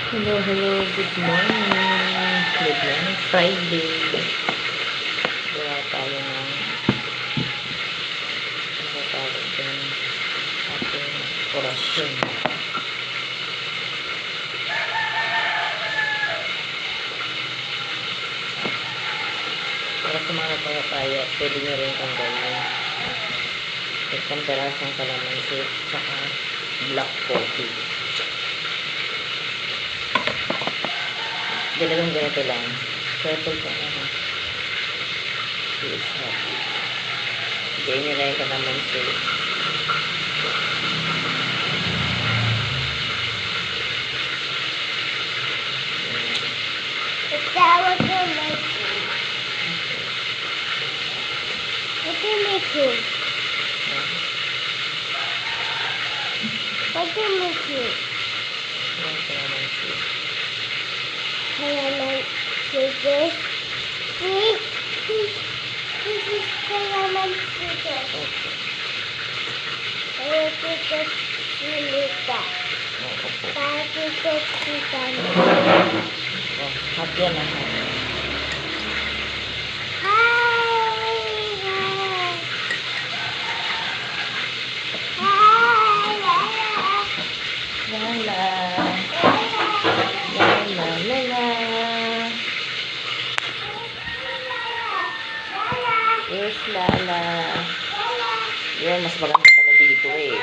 Hello, hello, good morning. Good morning, Friday. Gawa tayo ng natawag ng ating orasyon. Para sa mga nagpapaya, pwede nyo rin tanggalin. Itong perasong kalamansi, saka black coffee. Dalawang ganito lang. Purple pa naman. Please happy. Diyan nyo lang yung kalamansi. What do you make it? What do you make it? Yung kalamansi. Calamansi. This is calamansi. Okay. This is silita. Opo. This is silita. Oh, hapyan na ha. Lala. Lala, lala. Yes, lala. Yan, mas maganda pala dito eh.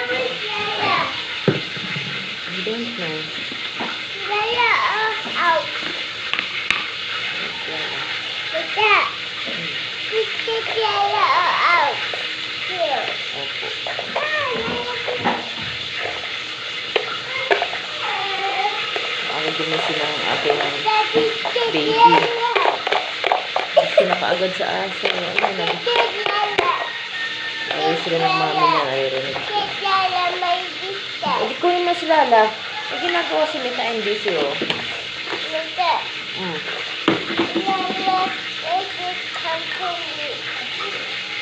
I don't know. Out. Lala. Look at. This is out. Here. Opo. Ang gumising ng aking baby. Gusto na kaagad sa aso. Ayan, ay sila ng mami niya, naririnig. Hindi ko yun na si Lala. Ay ginagawa si Mita and busy, oh.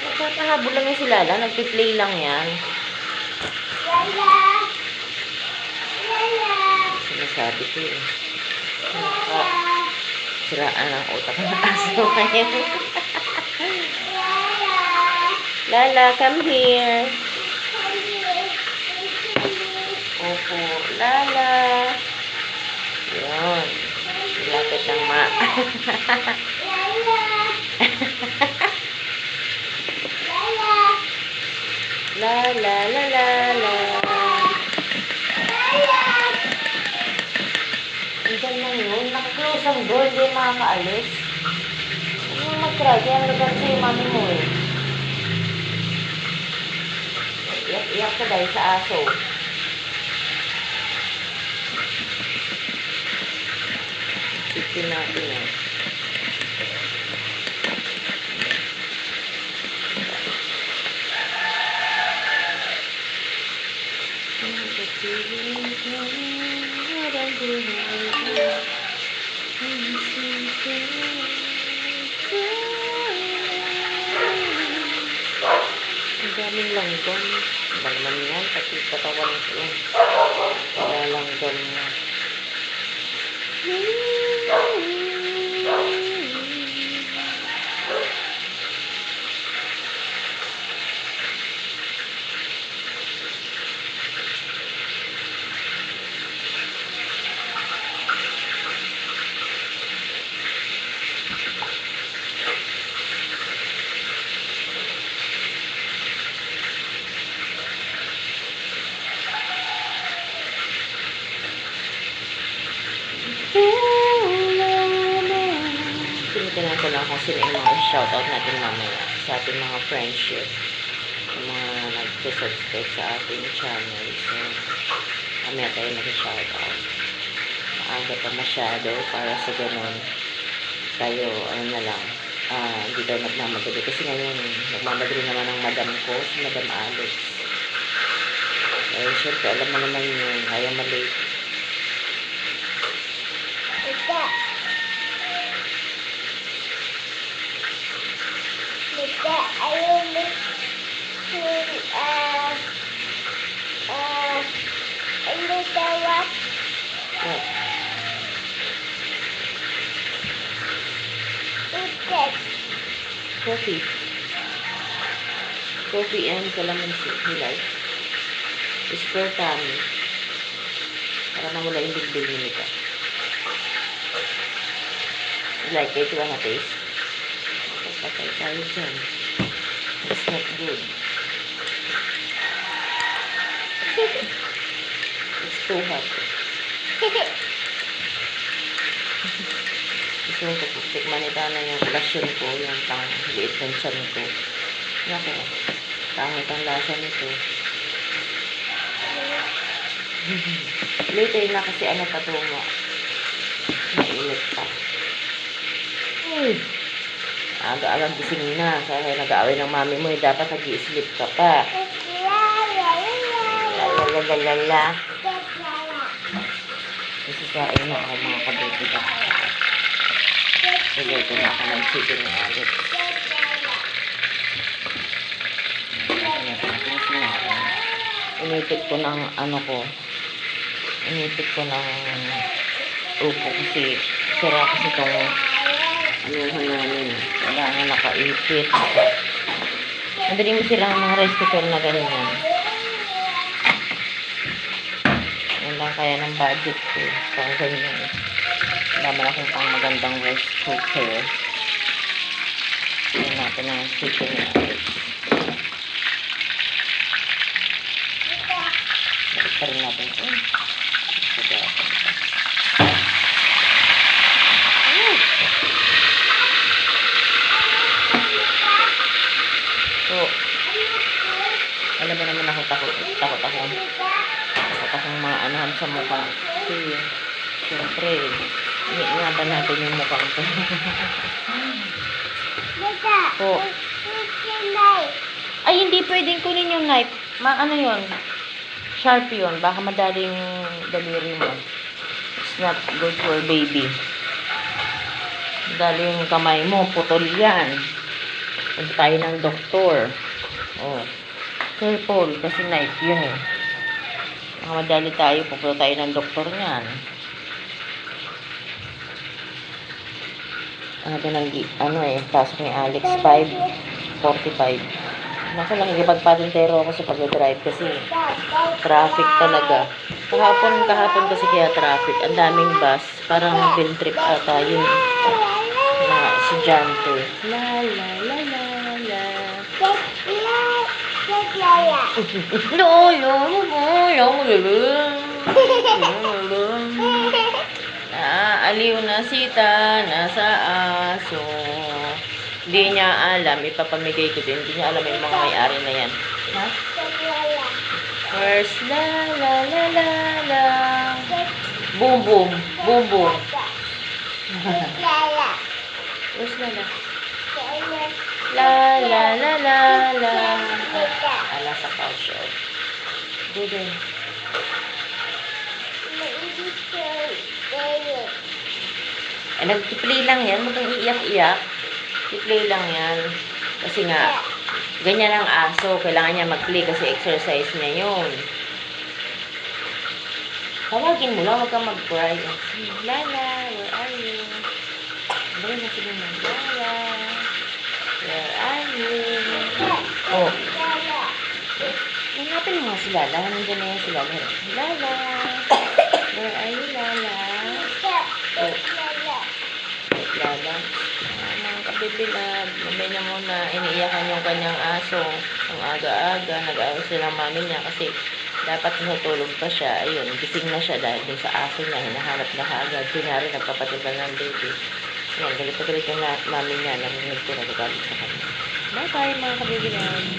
Nagkakahabol lang yan si Lala. Nagpi-play lang yan. Sinasabi ko eh. Siraan ang utak ng aso ngayon. Lala, come here. Opo, Lala. Yun. Lapit ng ma. Lala, lala, lala. Diyan lang yun. Nakaklose ang door. Hindi makakaalis. Huwag mo mag-try. Kaya ang lugar sa'yo, mami mo eh. Iyak-iyak ka dahil sa aso. Sipin natin eh. Ang daming langgam. Ba naman yan? Pati katawan ko yan. Kaya langgam na. Tinitingnan ko lang kung sino yung mga shoutout natin mamaya sa ating mga friendship, yung mga nag-subscribe sa ating channel. So, mamaya tayo nag-shoutout. Maaga pa masyado para sa ganun. Tayo, ano na lang, hindi tayo nagmamadali. Kasi ngayon, nagmamadali naman ang madam ko, si Madam Alex. Eh, syempre, alam mo naman yun, ayaw malate. Coffee. Coffee and calamansi. You like? It's for tummy. Para nawala yung bilbil ni Mika. You like it? You wanna taste? Patay tayo dyan. It's not good. It's too hot. Gusto ko tikman ito na yung lasyon ko, yung pang liit ng tiyan ko. Naku, pangit ang lasa nito. Later na kasi ano pa ito mo. Mainit pa. Aga-agang gising na. Kaya nag-aaway ng mami mo. Dapat nag-i-sleep ka pa. Lalalala. Nasisain na ako mga kabuti ka. Sige, ito na ako ng chicken ni Alex. Inipit ko ng ano ko. Inipit ko ng upo kasi sira kasi itong anuhan namin. Wala nga nakaipit. Madali mo silang mga rice cooker na ganyan. Yan lang kaya ng budget ko. Pang ganyan. Dama na akong pang magandang rice cooker. Yan natin ang chicken ni Alex. Bakit pa rin natin ito? So, alam mo naman ako takot akong maanahan sa mukha. Kasi, siyempre, iniingatan natin yung mukhang ko. So, ay, hindi pwedeng kunin yung knife. Ano yun? Sharp yun. Baka madaling daliri mo. It's not good for baby. Madaling kamay mo. Putol yan. Punta tayo ng doktor. Oh. Careful. Kasi knife yun eh. Baka madali tayo. Pupunta tayo ng doktor niyan. Pasok ni Alex 5:45. Naku lang, ipagpatintero ako sa pag-drive kasi traffic talaga. Kahapon kasi kaya traffic. Ang daming bus. Parang field trip ata yun. Mga estudyante. La la la la la. Aliw na sita, nasa aso. Hindi niya alam, ipapamigay ko din. Hindi niya alam yung mga may-ari na yan. Ha? First, la la la la la. Boom boom, boom boom. Where's Lala? La la la la la. Ala sa couch. Go there. Nag-play lang yan. Huwag kang iiyak-iyak. I-play lang yan. Kasi nga, ganyan ang aso. Kailangan niya mag-play kasi exercise niya yun. Tawagin mo lang. Huwag kang mag-cry. Lala, where are you? Dali na sila ng Lala. Where are you? Oh. Hanapin mo nga si Lala. Nandiyan na yan si Lala. Lala. Where are you, Lala? Oh. Lala. Mga kabibilad. Mamay na muna. Iniiyakan yung kanyang aso. Ang aga-aga. Nag-aaway sila ng mami niya kasi dapat natulog pa siya. Ayun. Gising na siya dahil dun sa aso niya. Hinahanap na kaagad. Kunyari, nagpapatipan ng baby. Yan. Galit na galit yung mami niya. Narinig ko na galit sa kanya. Bye-bye mga kabibilad.